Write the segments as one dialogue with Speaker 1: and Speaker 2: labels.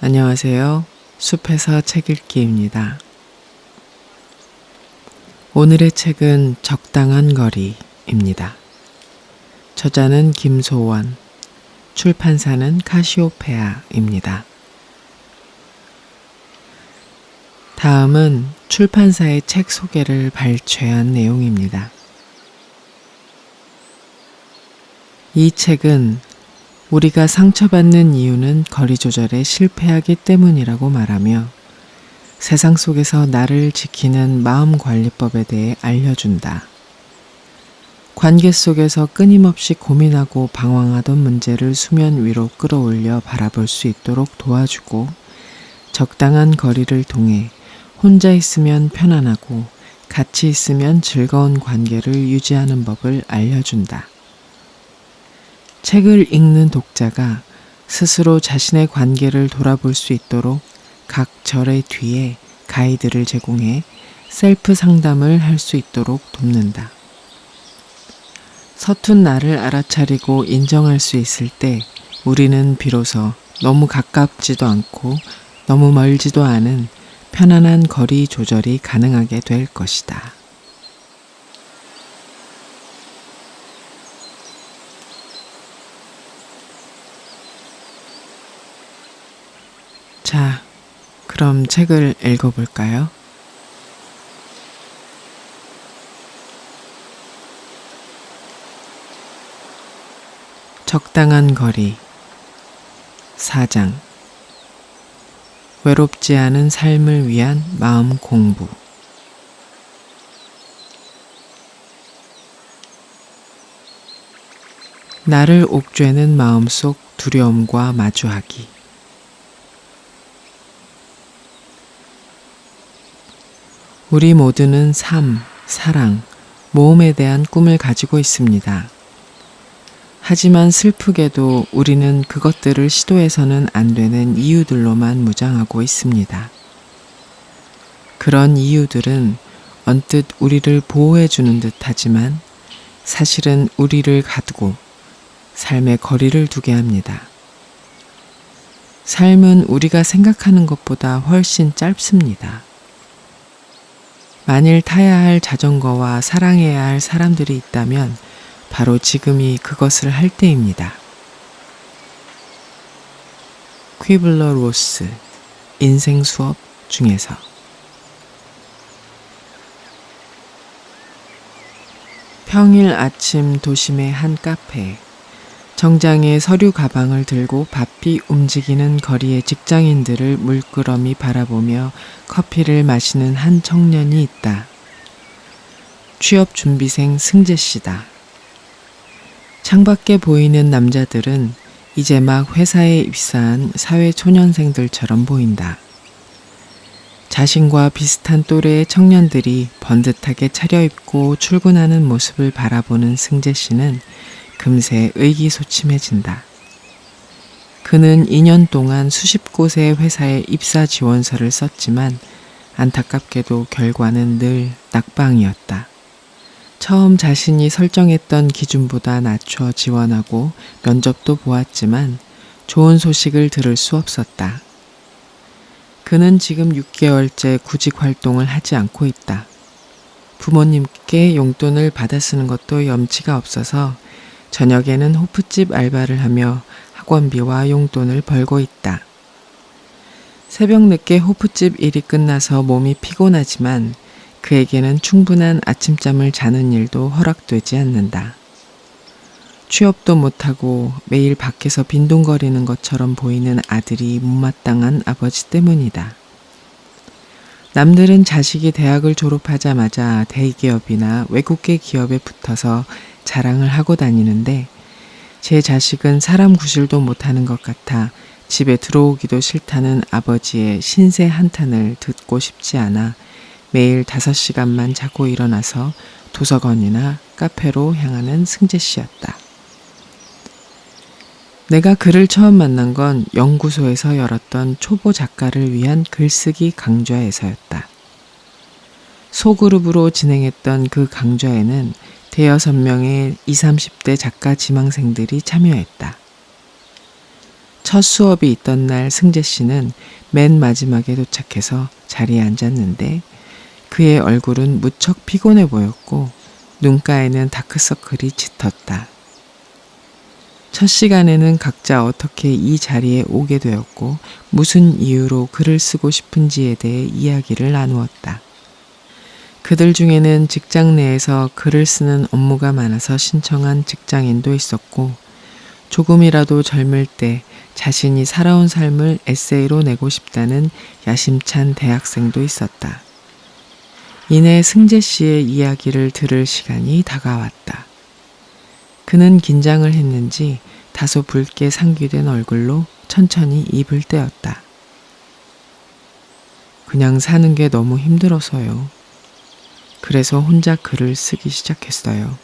Speaker 1: 안녕하세요. 숲에서 책 읽기입니다. 오늘의 책은 적당한 거리입니다. 저자는 김소원, 출판사는 카시오페아입니다. 다음은 출판사의 책 소개를 발췌한 내용입니다. 이 책은 우리가 상처받는 이유는 거리 조절에 실패하기 때문이라고 말하며 세상 속에서 나를 지키는 마음관리법에 대해 알려준다. 관계 속에서 끊임없이 고민하고 방황하던 문제를 수면 위로 끌어올려 바라볼 수 있도록 도와주고 적당한 거리를 통해 혼자 있으면 편안하고 같이 있으면 즐거운 관계를 유지하는 법을 알려준다. 책을 읽는 독자가 스스로 자신의 관계를 돌아볼 수 있도록 각 절의 뒤에 가이드를 제공해 셀프 상담을 할 수 있도록 돕는다. 서툰 나를 알아차리고 인정할 수 있을 때 우리는 비로소 너무 가깝지도 않고 너무 멀지도 않은 편안한 거리 조절이 가능하게 될 것이다. 자, 그럼 책을 읽어볼까요? 적당한 거리 4장 외롭지 않은 삶을 위한 마음 공부. 나를 옥죄는 마음속 두려움과 마주하기. 우리 모두는 삶, 사랑, 모험에 대한 꿈을 가지고 있습니다. 하지만 슬프게도 우리는 그것들을 시도해서는 안 되는 이유들로만 무장하고 있습니다. 그런 이유들은 언뜻 우리를 보호해주는 듯 하지만 사실은 우리를 가두고 삶의 거리를 두게 합니다. 삶은 우리가 생각하는 것보다 훨씬 짧습니다. 만일 타야 할 자전거와 사랑해야 할 사람들이 있다면 바로 지금이 그것을 할 때입니다. 퀴블러 로스 인생 수업 중에서 평일 아침 도심의 한 카페에 정장에 서류 가방을 들고 바삐 움직이는 거리의 직장인들을 물끄러미 바라보며 커피를 마시는 한 청년이 있다. 취업준비생 승재 씨다. 창밖에 보이는 남자들은 이제 막 회사에 입사한 사회초년생들처럼 보인다. 자신과 비슷한 또래의 청년들이 번듯하게 차려입고 출근하는 모습을 바라보는 승재 씨는 금세 의기소침해진다. 그는 2년 동안 수십 곳의 회사에 입사 지원서를 썼지만 안타깝게도 결과는 늘 낙방이었다. 처음 자신이 설정했던 기준보다 낮춰 지원하고 면접도 보았지만 좋은 소식을 들을 수 없었다. 그는 지금 6개월째 구직 활동을 하지 않고 있다. 부모님께 용돈을 받아 쓰는 것도 염치가 없어서 저녁에는 호프집 알바를 하며 학원비와 용돈을 벌고 있다. 새벽 늦게 호프집 일이 끝나서 몸이 피곤하지만 그에게는 충분한 아침잠을 자는 일도 허락되지 않는다. 취업도 못하고 매일 밖에서 빈둥거리는 것처럼 보이는 아들이 못마땅한 아버지 때문이다. 남들은 자식이 대학을 졸업하자마자 대기업이나 외국계 기업에 붙어서 자랑을 하고 다니는데 제 자식은 사람 구실도 못하는 것 같아 집에 들어오기도 싫다는 아버지의 신세 한탄을 듣고 싶지 않아 매일 5시간만 자고 일어나서 도서관이나 카페로 향하는 승재 씨였다. 내가 그를 처음 만난 건 연구소에서 열었던 초보 작가를 위한 글쓰기 강좌에서였다. 소그룹으로 진행했던 그 강좌에는 대여섯 명의 20, 30대 작가 지망생들이 참여했다. 첫 수업이 있던 날 승재 씨는 맨 마지막에 도착해서 자리에 앉았는데 그의 얼굴은 무척 피곤해 보였고 눈가에는 다크서클이 짙었다. 첫 시간에는 각자 어떻게 이 자리에 오게 되었고 무슨 이유로 글을 쓰고 싶은지에 대해 이야기를 나누었다. 그들 중에는 직장 내에서 글을 쓰는 업무가 많아서 신청한 직장인도 있었고 조금이라도 젊을 때 자신이 살아온 삶을 에세이로 내고 싶다는 야심찬 대학생도 있었다. 이내 승재 씨의 이야기를 들을 시간이 다가왔다. 그는 긴장을 했는지 다소 붉게 상기된 얼굴로 천천히 입을 떼었다. 그냥 사는 게 너무 힘들어서요. 그래서 혼자 글을 쓰기 시작했어요.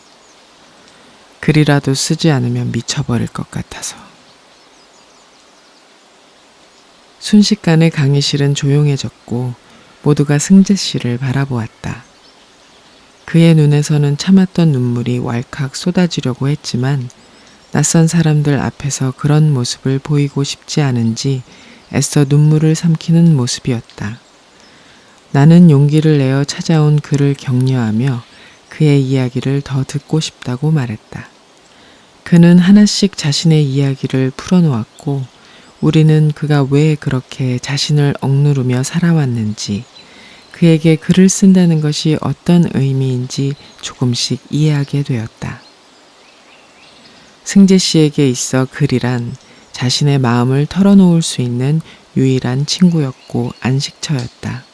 Speaker 1: 글이라도 쓰지 않으면 미쳐버릴 것 같아서. 순식간에 강의실은 조용해졌고 모두가 승재 씨를 바라보았다. 그의 눈에서는 참았던 눈물이 왈칵 쏟아지려고 했지만 낯선 사람들 앞에서 그런 모습을 보이고 싶지 않은지 애써 눈물을 삼키는 모습이었다. 나는 용기를 내어 찾아온 그를 격려하며 그의 이야기를 더 듣고 싶다고 말했다. 그는 하나씩 자신의 이야기를 풀어놓았고 우리는 그가 왜 그렇게 자신을 억누르며 살아왔는지 그에게 글을 쓴다는 것이 어떤 의미인지 조금씩 이해하게 되었다. 승재 씨에게 있어 글이란 자신의 마음을 털어놓을 수 있는 유일한 친구였고 안식처였다.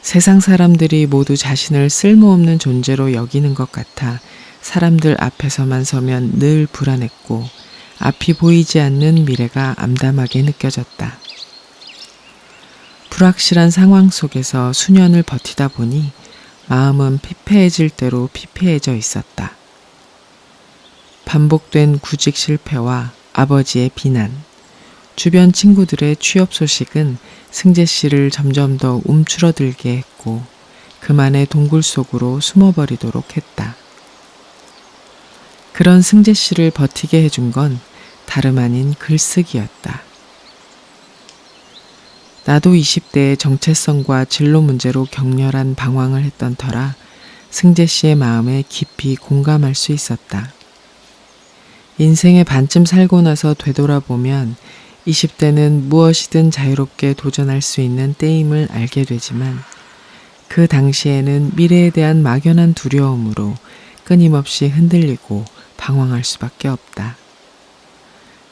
Speaker 1: 세상 사람들이 모두 자신을 쓸모없는 존재로 여기는 것 같아 사람들 앞에서만 서면 늘 불안했고 앞이 보이지 않는 미래가 암담하게 느껴졌다. 불확실한 상황 속에서 수년을 버티다 보니 마음은 피폐해질 대로 피폐해져 있었다. 반복된 구직 실패와 아버지의 비난, 주변 친구들의 취업 소식은 승재 씨를 점점 더 움츠러들게 했고 그만의 동굴 속으로 숨어버리도록 했다. 그런 승재 씨를 버티게 해준 건 다름 아닌 글쓰기였다. 나도 20대의 정체성과 진로 문제로 격렬한 방황을 했던 터라 승재 씨의 마음에 깊이 공감할 수 있었다. 인생의 반쯤 살고 나서 되돌아보면 20대는 무엇이든 자유롭게 도전할 수 있는 때임을 알게 되지만 그 당시에는 미래에 대한 막연한 두려움으로 끊임없이 흔들리고 방황할 수밖에 없다.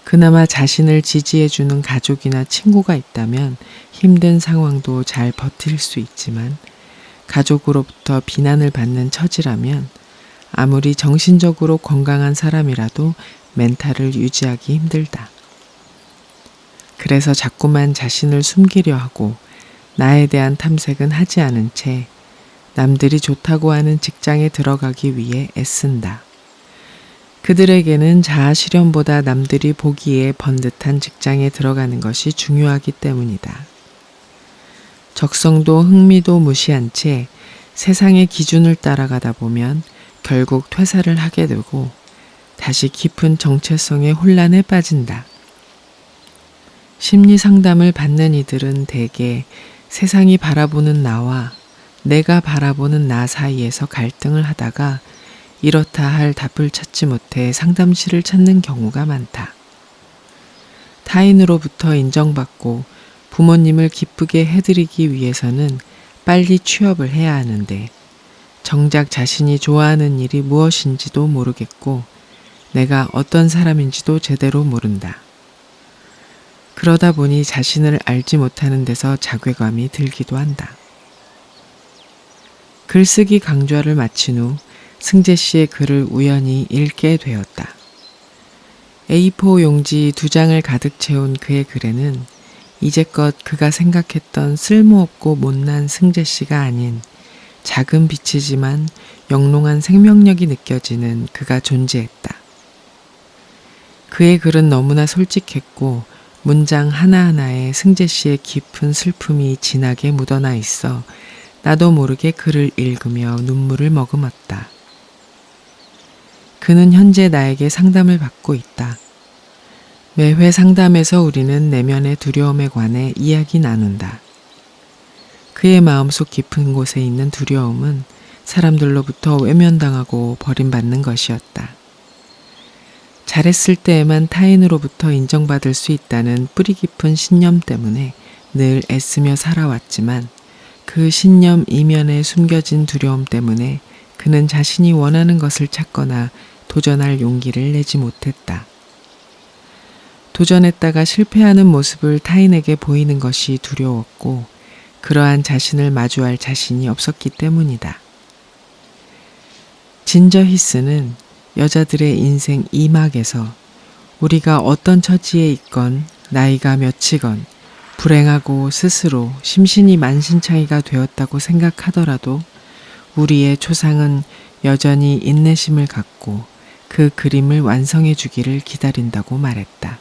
Speaker 1: 그나마 자신을 지지해주는 가족이나 친구가 있다면 힘든 상황도 잘 버틸 수 있지만 가족으로부터 비난을 받는 처지라면 아무리 정신적으로 건강한 사람이라도 멘탈을 유지하기 힘들다. 그래서 자꾸만 자신을 숨기려 하고 나에 대한 탐색은 하지 않은 채 남들이 좋다고 하는 직장에 들어가기 위해 애쓴다. 그들에게는 자아 실현보다 남들이 보기에 번듯한 직장에 들어가는 것이 중요하기 때문이다. 적성도 흥미도 무시한 채 세상의 기준을 따라가다 보면 결국 퇴사를 하게 되고 다시 깊은 정체성의 혼란에 빠진다. 심리 상담을 받는 이들은 대개 세상이 바라보는 나와 내가 바라보는 나 사이에서 갈등을 하다가 이렇다 할 답을 찾지 못해 상담실을 찾는 경우가 많다. 타인으로부터 인정받고 부모님을 기쁘게 해드리기 위해서는 빨리 취업을 해야 하는데 정작 자신이 좋아하는 일이 무엇인지도 모르겠고 내가 어떤 사람인지도 제대로 모른다. 그러다 보니 자신을 알지 못하는 데서 자괴감이 들기도 한다. 글쓰기 강좌를 마친 후 승재 씨의 글을 우연히 읽게 되었다. A4 용지 2장을 가득 채운 그의 글에는 이제껏 그가 생각했던 쓸모없고 못난 승재 씨가 아닌 작은 빛이지만 영롱한 생명력이 느껴지는 그가 존재했다. 그의 글은 너무나 솔직했고 문장 하나하나에 승재 씨의 깊은 슬픔이 진하게 묻어나 있어 나도 모르게 글을 읽으며 눈물을 머금었다. 그는 현재 나에게 상담을 받고 있다. 매회 상담에서 우리는 내면의 두려움에 관해 이야기 나눈다. 그의 마음속 깊은 곳에 있는 두려움은 사람들로부터 외면당하고 버림받는 것이었다. 잘했을 때에만 타인으로부터 인정받을 수 있다는 뿌리 깊은 신념 때문에 늘 애쓰며 살아왔지만 그 신념 이면에 숨겨진 두려움 때문에 그는 자신이 원하는 것을 찾거나 도전할 용기를 내지 못했다. 도전했다가 실패하는 모습을 타인에게 보이는 것이 두려웠고 그러한 자신을 마주할 자신이 없었기 때문이다. 진저 히스는 여자들의 인생 2막에서 우리가 어떤 처지에 있건 나이가 몇이건 불행하고 스스로 심신이 만신창이가 되었다고 생각하더라도 우리의 초상은 여전히 인내심을 갖고 그 그림을 완성해 주기를 기다린다고 말했다.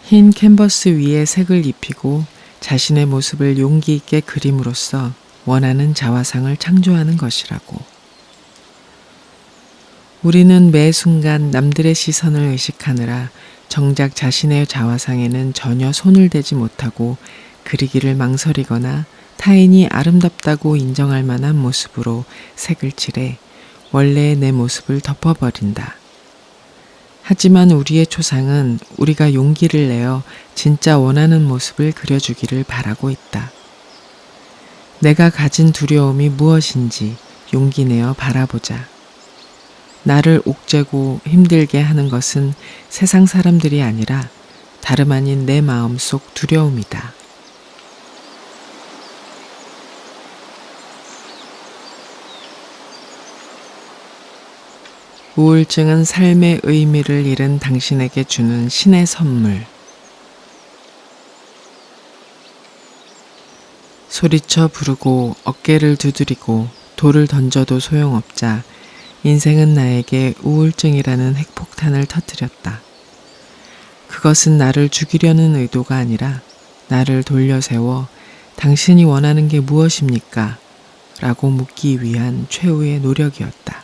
Speaker 1: 흰 캔버스 위에 색을 입히고 자신의 모습을 용기 있게 그림으로써 원하는 자화상을 창조하는 것이라고. 우리는 매 순간 남들의 시선을 의식하느라 정작 자신의 자화상에는 전혀 손을 대지 못하고 그리기를 망설이거나 타인이 아름답다고 인정할 만한 모습으로 색을 칠해 원래의 내 모습을 덮어버린다. 하지만 우리의 초상은 우리가 용기를 내어 진짜 원하는 모습을 그려주기를 바라고 있다. 내가 가진 두려움이 무엇인지 용기 내어 바라보자. 나를 옥죄고 힘들게 하는 것은 세상 사람들이 아니라 다름 아닌 내 마음속 두려움이다. 우울증은 삶의 의미를 잃은 당신에게 주는 신의 선물. 소리쳐 부르고 어깨를 두드리고 돌을 던져도 소용없자 인생은 나에게 우울증이라는 핵폭탄을 터뜨렸다. 그것은 나를 죽이려는 의도가 아니라 나를 돌려세워 당신이 원하는 게 무엇입니까? 라고 묻기 위한 최후의 노력이었다.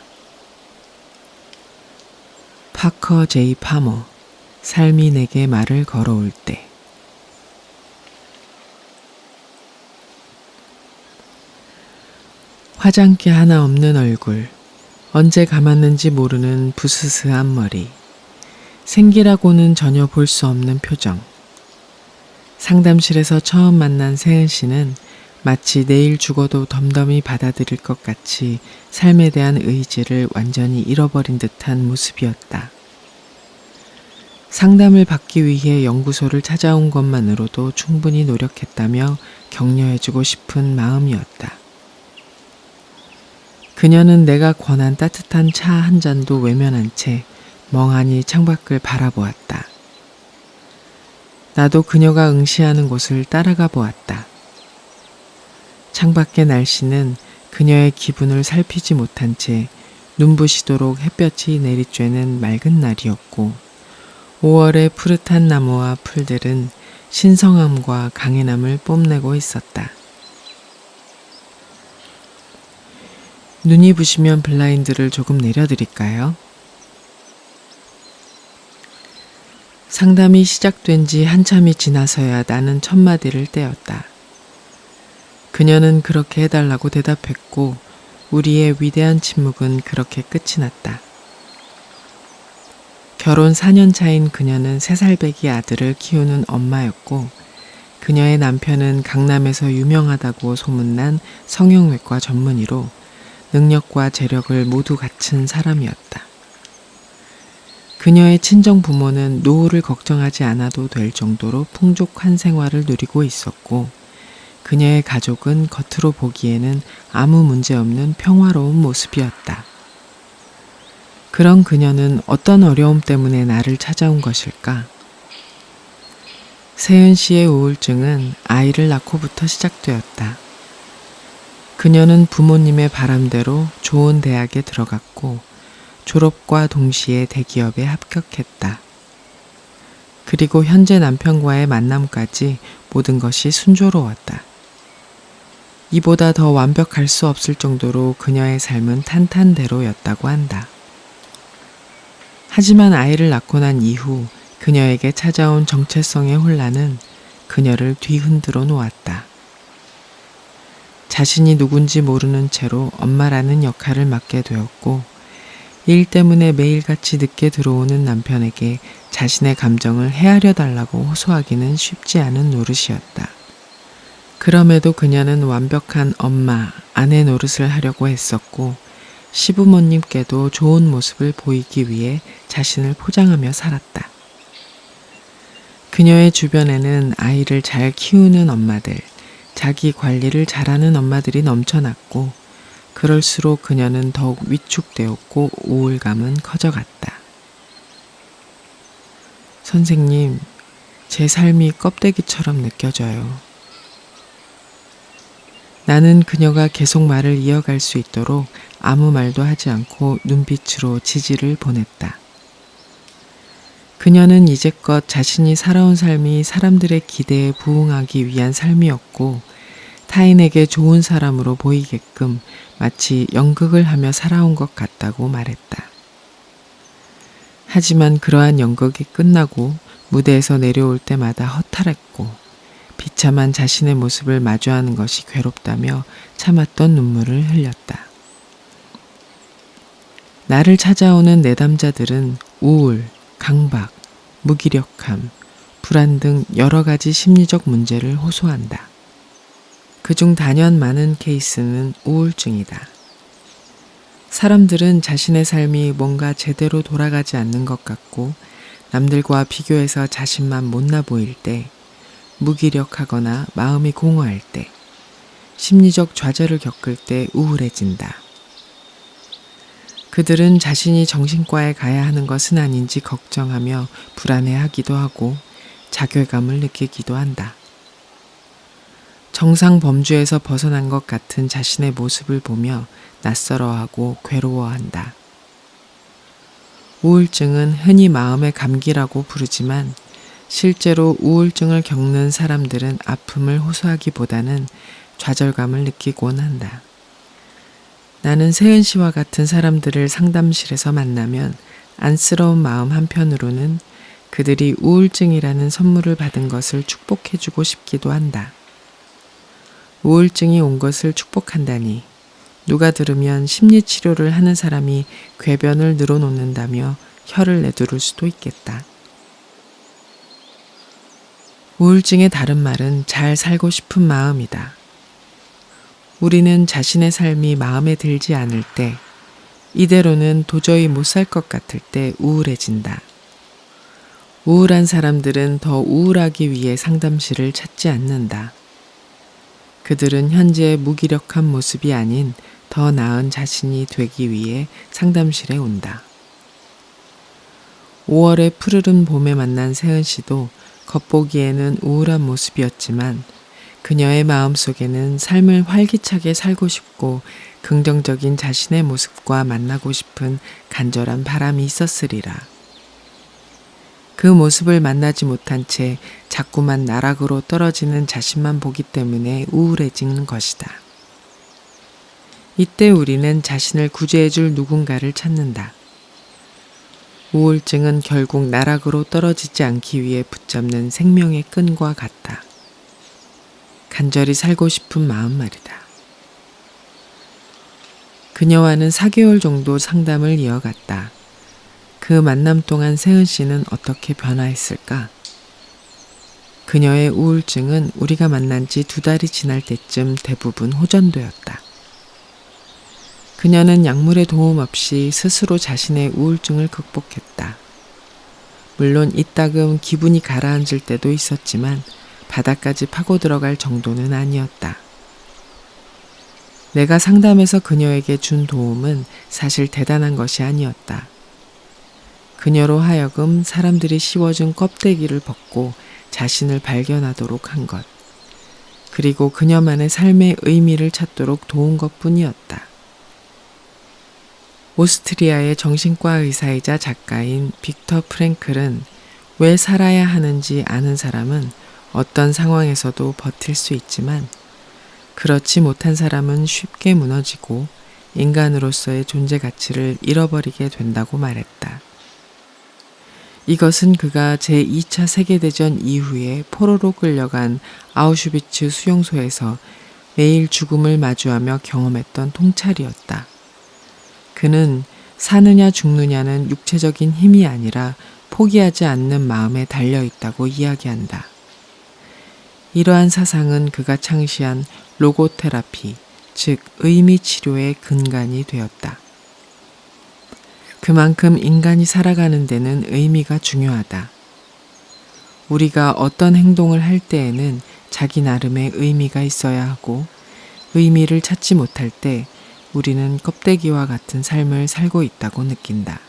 Speaker 1: 파커 제이 파머, 삶이 내게 말을 걸어올 때. 화장기 하나 없는 얼굴, 언제 감았는지 모르는 부스스한 머리, 생기라고는 전혀 볼 수 없는 표정. 상담실에서 처음 만난 세은 씨는 마치 내일 죽어도 덤덤히 받아들일 것 같이 삶에 대한 의지를 완전히 잃어버린 듯한 모습이었다. 상담을 받기 위해 연구소를 찾아온 것만으로도 충분히 노력했다며 격려해주고 싶은 마음이었다. 그녀는 내가 권한 따뜻한 차 한 잔도 외면한 채 멍하니 창밖을 바라보았다. 나도 그녀가 응시하는 곳을 따라가 보았다. 창밖의 날씨는 그녀의 기분을 살피지 못한 채 눈부시도록 햇볕이 내리쬐는 맑은 날이었고 5월의 푸릇한 나무와 풀들은 신성함과 강인함을 뽐내고 있었다. 눈이 부시면 블라인드를 조금 내려드릴까요? 상담이 시작된 지 한참이 지나서야 나는 첫마디를 떼었다. 그녀는 그렇게 해달라고 대답했고 우리의 위대한 침묵은 그렇게 끝이 났다. 결혼 4년 차인 그녀는 3살배기 아들을 키우는 엄마였고 그녀의 남편은 강남에서 유명하다고 소문난 성형외과 전문의로 능력과 재력을 모두 갖춘 사람이었다. 그녀의 친정 부모는 노후를 걱정하지 않아도 될 정도로 풍족한 생활을 누리고 있었고 그녀의 가족은 겉으로 보기에는 아무 문제 없는 평화로운 모습이었다. 그런 그녀는 어떤 어려움 때문에 나를 찾아온 것일까? 세은 씨의 우울증은 아이를 낳고부터 시작되었다. 그녀는 부모님의 바람대로 좋은 대학에 들어갔고 졸업과 동시에 대기업에 합격했다. 그리고 현재 남편과의 만남까지 모든 것이 순조로웠다. 이보다 더 완벽할 수 없을 정도로 그녀의 삶은 탄탄대로였다고 한다. 하지만 아이를 낳고 난 이후 그녀에게 찾아온 정체성의 혼란은 그녀를 뒤흔들어 놓았다. 자신이 누군지 모르는 채로 엄마라는 역할을 맡게 되었고, 일 때문에 매일같이 늦게 들어오는 남편에게 자신의 감정을 헤아려 달라고 호소하기는 쉽지 않은 노릇이었다. 그럼에도 그녀는 완벽한 엄마, 아내 노릇을 하려고 했었고, 시부모님께도 좋은 모습을 보이기 위해 자신을 포장하며 살았다. 그녀의 주변에는 아이를 잘 키우는 엄마들, 자기 관리를 잘하는 엄마들이 넘쳐났고, 그럴수록 그녀는 더욱 위축되었고 우울감은 커져갔다. 선생님, 제 삶이 껍데기처럼 느껴져요. 나는 그녀가 계속 말을 이어갈 수 있도록 아무 말도 하지 않고 눈빛으로 지지를 보냈다. 그녀는 이제껏 자신이 살아온 삶이 사람들의 기대에 부응하기 위한 삶이었고, 타인에게 좋은 사람으로 보이게끔 마치 연극을 하며 살아온 것 같다고 말했다. 하지만 그러한 연극이 끝나고 무대에서 내려올 때마다 허탈했고, 비참한 자신의 모습을 마주하는 것이 괴롭다며 참았던 눈물을 흘렸다. 나를 찾아오는 내담자들은 우울, 강박, 무기력함, 불안 등 여러 가지 심리적 문제를 호소한다. 그중 단연 많은 케이스는 우울증이다. 사람들은 자신의 삶이 뭔가 제대로 돌아가지 않는 것 같고, 남들과 비교해서 자신만 못나 보일 때, 무기력하거나 마음이 공허할 때, 심리적 좌절을 겪을 때 우울해진다. 그들은 자신이 정신과에 가야 하는 것은 아닌지 걱정하며 불안해하기도 하고 자괴감을 느끼기도 한다. 정상 범주에서 벗어난 것 같은 자신의 모습을 보며 낯설어하고 괴로워한다. 우울증은 흔히 마음의 감기라고 부르지만 실제로 우울증을 겪는 사람들은 아픔을 호소하기보다는 좌절감을 느끼곤 한다. 나는 세은 씨와 같은 사람들을 상담실에서 만나면 안쓰러운 마음 한편으로는 그들이 우울증이라는 선물을 받은 것을 축복해주고 싶기도 한다. 우울증이 온 것을 축복한다니, 누가 들으면 심리치료를 하는 사람이 궤변을 늘어놓는다며 혀를 내두를 수도 있겠다. 우울증의 다른 말은 잘 살고 싶은 마음이다. 우리는 자신의 삶이 마음에 들지 않을 때, 이대로는 도저히 못 살 것 같을 때 우울해진다. 우울한 사람들은 더 우울하기 위해 상담실을 찾지 않는다. 그들은 현재의 무기력한 모습이 아닌 더 나은 자신이 되기 위해 상담실에 온다. 5월의 푸르른 봄에 만난 세은 씨도 겉보기에는 우울한 모습이었지만 그녀의 마음속에는 삶을 활기차게 살고 싶고 긍정적인 자신의 모습과 만나고 싶은 간절한 바람이 있었으리라. 그 모습을 만나지 못한 채 자꾸만 나락으로 떨어지는 자신만 보기 때문에 우울해지는 것이다. 이때 우리는 자신을 구제해줄 누군가를 찾는다. 우울증은 결국 나락으로 떨어지지 않기 위해 붙잡는 생명의 끈과 같다. 간절히 살고 싶은 마음 말이다. 그녀와는 4개월 정도 상담을 이어갔다. 그 만남 동안 세은 씨는 어떻게 변화했을까? 그녀의 우울증은 우리가 만난 지 2달이 지날 때쯤 대부분 호전되었다. 그녀는 약물의 도움 없이 스스로 자신의 우울증을 극복했다. 물론 이따금 기분이 가라앉을 때도 있었지만 바닥까지 파고 들어갈 정도는 아니었다. 내가 상담해서 그녀에게 준 도움은 사실 대단한 것이 아니었다. 그녀로 하여금 사람들이 씌워준 껍데기를 벗고 자신을 발견하도록 한 것, 그리고 그녀만의 삶의 의미를 찾도록 도운 것뿐이었다. 오스트리아의 정신과 의사이자 작가인 빅터 프랭클은 왜 살아야 하는지 아는 사람은 어떤 상황에서도 버틸 수 있지만 그렇지 못한 사람은 쉽게 무너지고 인간으로서의 존재 가치를 잃어버리게 된다고 말했다. 이것은 그가 제2차 세계대전 이후에 포로로 끌려간 아우슈비츠 수용소에서 매일 죽음을 마주하며 경험했던 통찰이었다. 그는 사느냐 죽느냐는 육체적인 힘이 아니라 포기하지 않는 마음에 달려있다고 이야기한다. 이러한 사상은 그가 창시한 로고테라피, 즉 의미 치료의 근간이 되었다. 그만큼 인간이 살아가는 데는 의미가 중요하다. 우리가 어떤 행동을 할 때에는 자기 나름의 의미가 있어야 하고 의미를 찾지 못할 때 우리는 껍데기와 같은 삶을 살고 있다고 느낀다.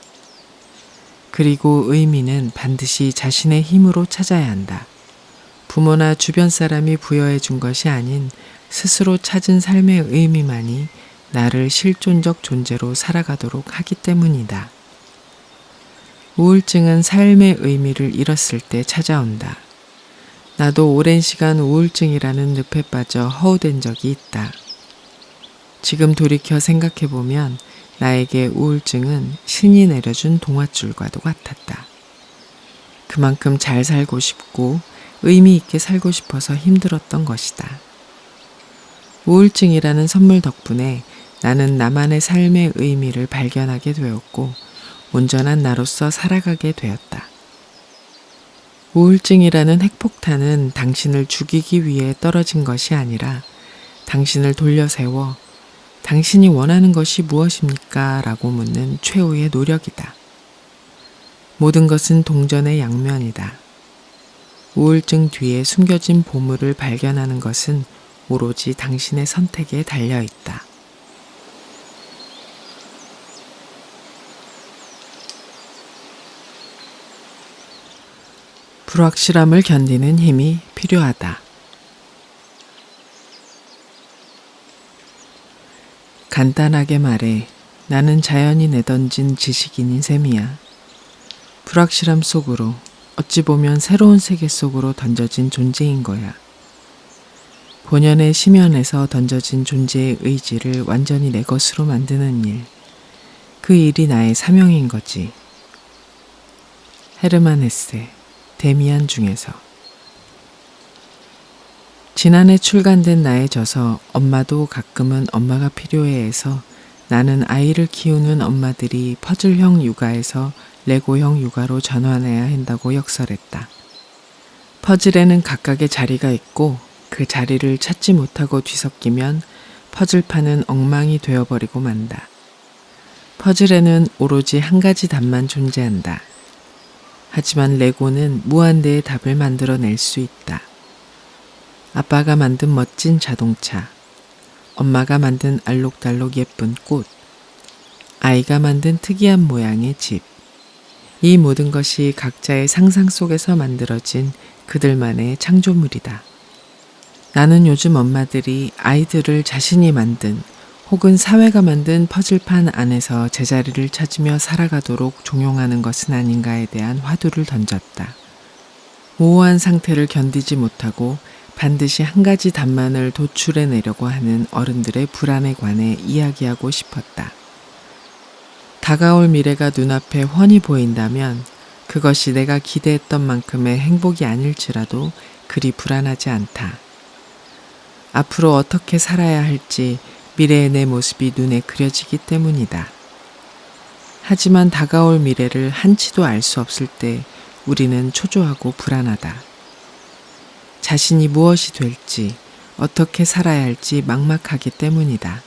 Speaker 1: 그리고 의미는 반드시 자신의 힘으로 찾아야 한다. 부모나 주변 사람이 부여해 준 것이 아닌 스스로 찾은 삶의 의미만이 나를 실존적 존재로 살아가도록 하기 때문이다. 우울증은 삶의 의미를 잃었을 때 찾아온다. 나도 오랜 시간 우울증이라는 늪에 빠져 허우된 적이 있다. 지금 돌이켜 생각해보면 나에게 우울증은 신이 내려준 동화줄과도 같았다. 그만큼 잘 살고 싶고 의미 있게 살고 싶어서 힘들었던 것이다. 우울증이라는 선물 덕분에 나는 나만의 삶의 의미를 발견하게 되었고 온전한 나로서 살아가게 되었다. 우울증이라는 핵폭탄은 당신을 죽이기 위해 떨어진 것이 아니라 당신을 돌려세워 당신이 원하는 것이 무엇입니까? 라고 묻는 최후의 노력이다. 모든 것은 동전의 양면이다. 우울증 뒤에 숨겨진 보물을 발견하는 것은 오로지 당신의 선택에 달려 있다. 불확실함을 견디는 힘이 필요하다. 간단하게 말해 나는 자연이 내던진 지식인인 셈이야. 불확실함 속으로 어찌 보면 새로운 세계 속으로 던져진 존재인 거야. 본연의 심연에서 던져진 존재의 의지를 완전히 내 것으로 만드는 일. 그 일이 나의 사명인 거지. 헤르만 헤세, 데미안 중에서. 지난해 출간된 나의 저서 엄마도 가끔은 엄마가 필요해에서 나는 아이를 키우는 엄마들이 퍼즐형 육아에서 레고형 육아로 전환해야 한다고 역설했다. 퍼즐에는 각각의 자리가 있고 그 자리를 찾지 못하고 뒤섞이면 퍼즐판은 엉망이 되어버리고 만다. 퍼즐에는 오로지 한 가지 답만 존재한다. 하지만 레고는 무한대의 답을 만들어낼 수 있다. 아빠가 만든 멋진 자동차, 엄마가 만든 알록달록 예쁜 꽃, 아이가 만든 특이한 모양의 집. 이 모든 것이 각자의 상상 속에서 만들어진 그들만의 창조물이다. 나는 요즘 엄마들이 아이들을 자신이 만든 혹은 사회가 만든 퍼즐판 안에서 제자리를 찾으며 살아가도록 종용하는 것은 아닌가에 대한 화두를 던졌다. 모호한 상태를 견디지 못하고 반드시 한 가지 답만을 도출해내려고 하는 어른들의 불안에 관해 이야기하고 싶었다. 다가올 미래가 눈앞에 훤히 보인다면 그것이 내가 기대했던 만큼의 행복이 아닐지라도 그리 불안하지 않다. 앞으로 어떻게 살아야 할지 미래의 내 모습이 눈에 그려지기 때문이다. 하지만 다가올 미래를 한치도 알 수 없을 때 우리는 초조하고 불안하다. 자신이 무엇이 될지, 어떻게 살아야 할지 막막하기 때문이다.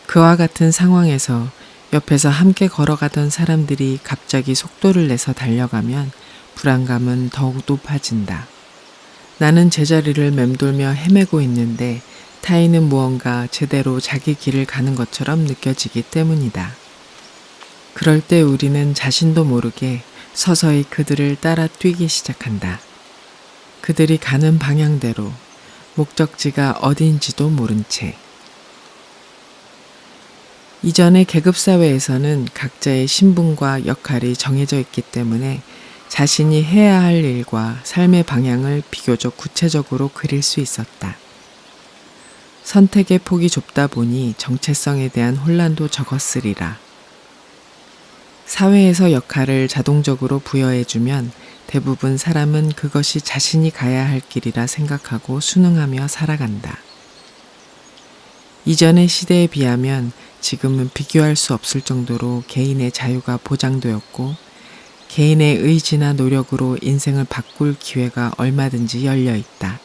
Speaker 1: 그와 같은 상황에서 옆에서 함께 걸어가던 사람들이 갑자기 속도를 내서 달려가면 불안감은 더욱 높아진다. 나는 제자리를 맴돌며 헤매고 있는데 타인은 무언가 제대로 자기 길을 가는 것처럼 느껴지기 때문이다. 그럴 때 우리는 자신도 모르게 서서히 그들을 따라 뛰기 시작한다. 그들이 가는 방향대로 목적지가 어디인지도 모른 채. 이전의 계급사회에서는 각자의 신분과 역할이 정해져 있기 때문에 자신이 해야 할 일과 삶의 방향을 비교적 구체적으로 그릴 수 있었다. 선택의 폭이 좁다 보니 정체성에 대한 혼란도 적었으리라. 사회에서 역할을 자동적으로 부여해주면 대부분 사람은 그것이 자신이 가야 할 길이라 생각하고 순응하며 살아간다. 이전의 시대에 비하면 지금은 비교할 수 없을 정도로 개인의 자유가 보장되었고 개인의 의지나 노력으로 인생을 바꿀 기회가 얼마든지 열려 있다.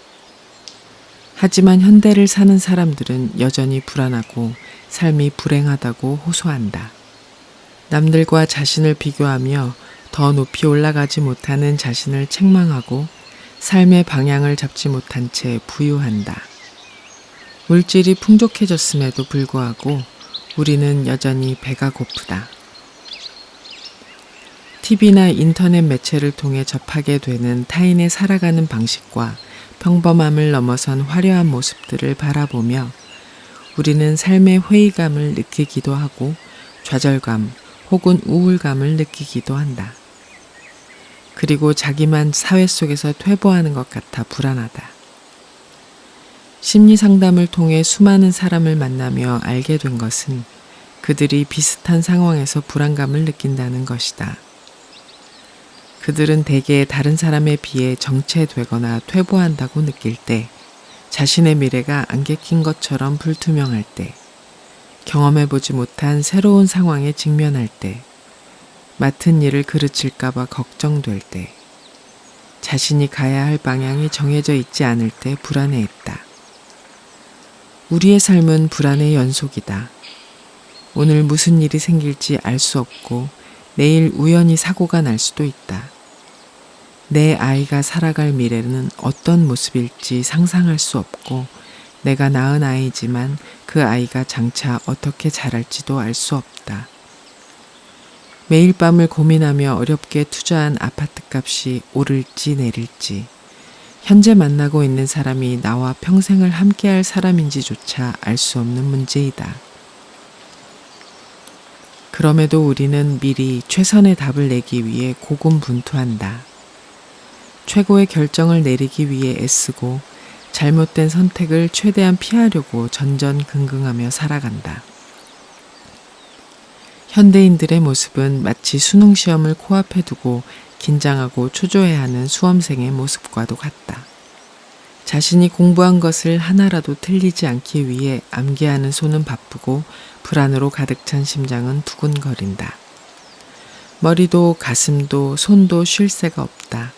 Speaker 1: 하지만 현대를 사는 사람들은 여전히 불안하고 삶이 불행하다고 호소한다. 남들과 자신을 비교하며 더 높이 올라가지 못하는 자신을 책망하고 삶의 방향을 잡지 못한 채 부유한다. 물질이 풍족해졌음에도 불구하고 우리는 여전히 배가 고프다. TV나 인터넷 매체를 통해 접하게 되는 타인의 살아가는 방식과 평범함을 넘어선 화려한 모습들을 바라보며 우리는 삶의 회의감을 느끼기도 하고 좌절감 혹은 우울감을 느끼기도 한다. 그리고 자기만 사회 속에서 퇴보하는 것 같아 불안하다. 심리 상담을 통해 수많은 사람을 만나며 알게 된 것은 그들이 비슷한 상황에서 불안감을 느낀다는 것이다. 그들은 대개 다른 사람에 비해 정체되거나 퇴보한다고 느낄 때, 자신의 미래가 안개 낀 것처럼 불투명할 때, 경험해보지 못한 새로운 상황에 직면할 때, 맡은 일을 그르칠까봐 걱정될 때, 자신이 가야 할 방향이 정해져 있지 않을 때 불안해했다. 우리의 삶은 불안의 연속이다. 오늘 무슨 일이 생길지 알 수 없고 내일 우연히 사고가 날 수도 있다. 내 아이가 살아갈 미래는 어떤 모습일지 상상할 수 없고 내가 낳은 아이지만 그 아이가 장차 어떻게 자랄지도 알 수 없다. 매일 밤을 고민하며 어렵게 투자한 아파트 값이 오를지 내릴지, 현재 만나고 있는 사람이 나와 평생을 함께할 사람인지조차 알 수 없는 문제이다. 그럼에도 우리는 미리 최선의 답을 내기 위해 고군분투한다. 최고의 결정을 내리기 위해 애쓰고 잘못된 선택을 최대한 피하려고 전전긍긍하며 살아간다. 현대인들의 모습은 마치 수능시험을 코앞에 두고 긴장하고 초조해하는 수험생의 모습과도 같다. 자신이 공부한 것을 하나라도 틀리지 않기 위해 암기하는 손은 바쁘고 불안으로 가득 찬 심장은 두근거린다. 머리도 가슴도 손도 쉴 새가 없다.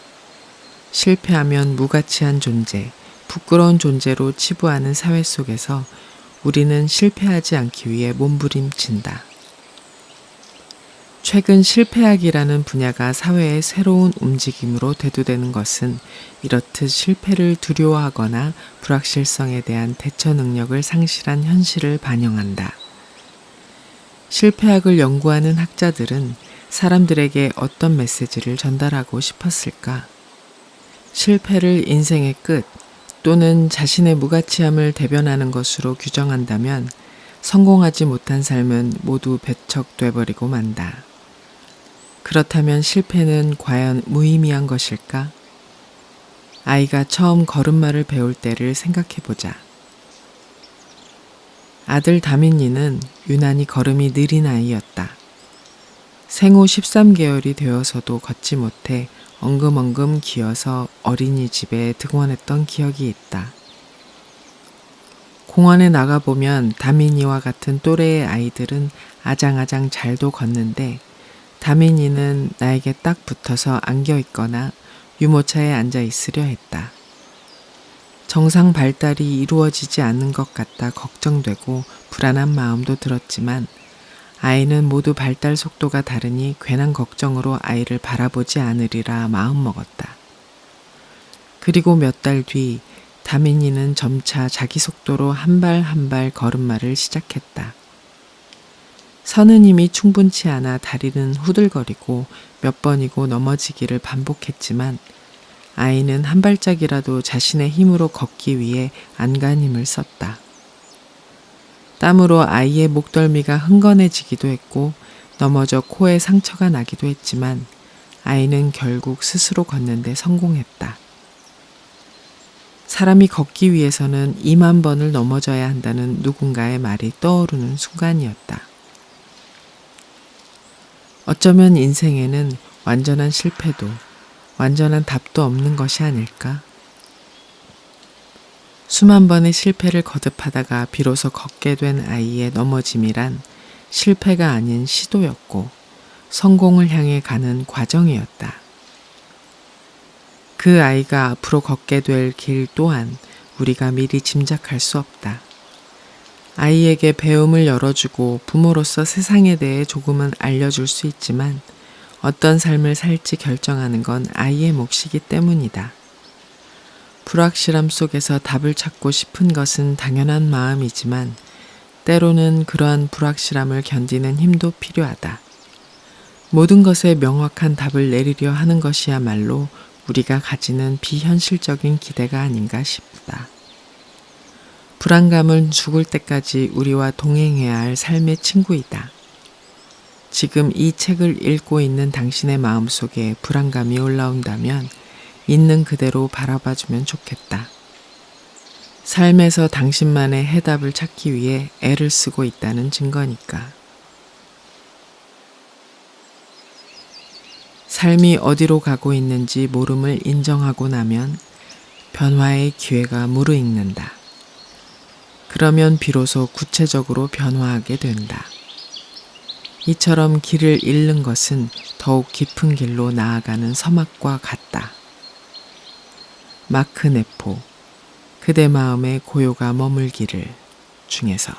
Speaker 1: 실패하면 무가치한 존재, 부끄러운 존재로 치부하는 사회 속에서 우리는 실패하지 않기 위해 몸부림친다. 최근 실패학이라는 분야가 사회의 새로운 움직임으로 대두되는 것은 이렇듯 실패를 두려워하거나 불확실성에 대한 대처 능력을 상실한 현실을 반영한다. 실패학을 연구하는 학자들은 사람들에게 어떤 메시지를 전달하고 싶었을까? 실패를 인생의 끝 또는 자신의 무가치함을 대변하는 것으로 규정한다면 성공하지 못한 삶은 모두 배척돼버리고 만다. 그렇다면 실패는 과연 무의미한 것일까? 아이가 처음 걸음마를 배울 때를 생각해보자. 아들 다민이는 유난히 걸음이 느린 아이였다. 생후 13개월이 되어서도 걷지 못해 엉금엉금 기어서 어린이집에 등원했던 기억이 있다. 공원에 나가보면 다민이와 같은 또래의 아이들은 아장아장 잘도 걷는데 다민이는 나에게 딱 붙어서 안겨있거나 유모차에 앉아 있으려 했다. 정상 발달이 이루어지지 않는 것 같아 걱정되고 불안한 마음도 들었지만 아이는 모두 발달 속도가 다르니 괜한 걱정으로 아이를 바라보지 않으리라 마음먹었다. 그리고 몇 달 뒤 다민이는 점차 자기 속도로 한 발 한 발 걸음마를 시작했다. 서는 힘이 충분치 않아 다리는 후들거리고 몇 번이고 넘어지기를 반복했지만 아이는 한 발짝이라도 자신의 힘으로 걷기 위해 안간힘을 썼다. 땀으로 아이의 목덜미가 흥건해지기도 했고 넘어져 코에 상처가 나기도 했지만 아이는 결국 스스로 걷는데 성공했다. 사람이 걷기 위해서는 2만 번을 넘어져야 한다는 누군가의 말이 떠오르는 순간이었다. 어쩌면 인생에는 완전한 실패도 완전한 답도 없는 것이 아닐까? 수만 번의 실패를 거듭하다가 비로소 걷게 된 아이의 넘어짐이란 실패가 아닌 시도였고 성공을 향해 가는 과정이었다. 그 아이가 앞으로 걷게 될 길 또한 우리가 미리 짐작할 수 없다. 아이에게 배움을 열어주고 부모로서 세상에 대해 조금은 알려줄 수 있지만 어떤 삶을 살지 결정하는 건 아이의 몫이기 때문이다. 불확실함 속에서 답을 찾고 싶은 것은 당연한 마음이지만 때로는 그러한 불확실함을 견디는 힘도 필요하다. 모든 것에 명확한 답을 내리려 하는 것이야말로 우리가 가지는 비현실적인 기대가 아닌가 싶다. 불안감은 죽을 때까지 우리와 동행해야 할 삶의 친구이다. 지금 이 책을 읽고 있는 당신의 마음속에 불안감이 올라온다면 있는 그대로 바라봐주면 좋겠다. 삶에서 당신만의 해답을 찾기 위해 애를 쓰고 있다는 증거니까. 삶이 어디로 가고 있는지 모름을 인정하고 나면 변화의 기회가 무르익는다. 그러면 비로소 구체적으로 변화하게 된다. 이처럼 길을 잃는 것은 더욱 깊은 길로 나아가는 서막과 같다. 마크 네포, 그대 마음에 고요가 머물기를 중에서.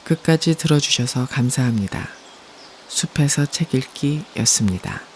Speaker 1: 끝까지 들어주셔서 감사합니다. 숲에서 책 읽기였습니다.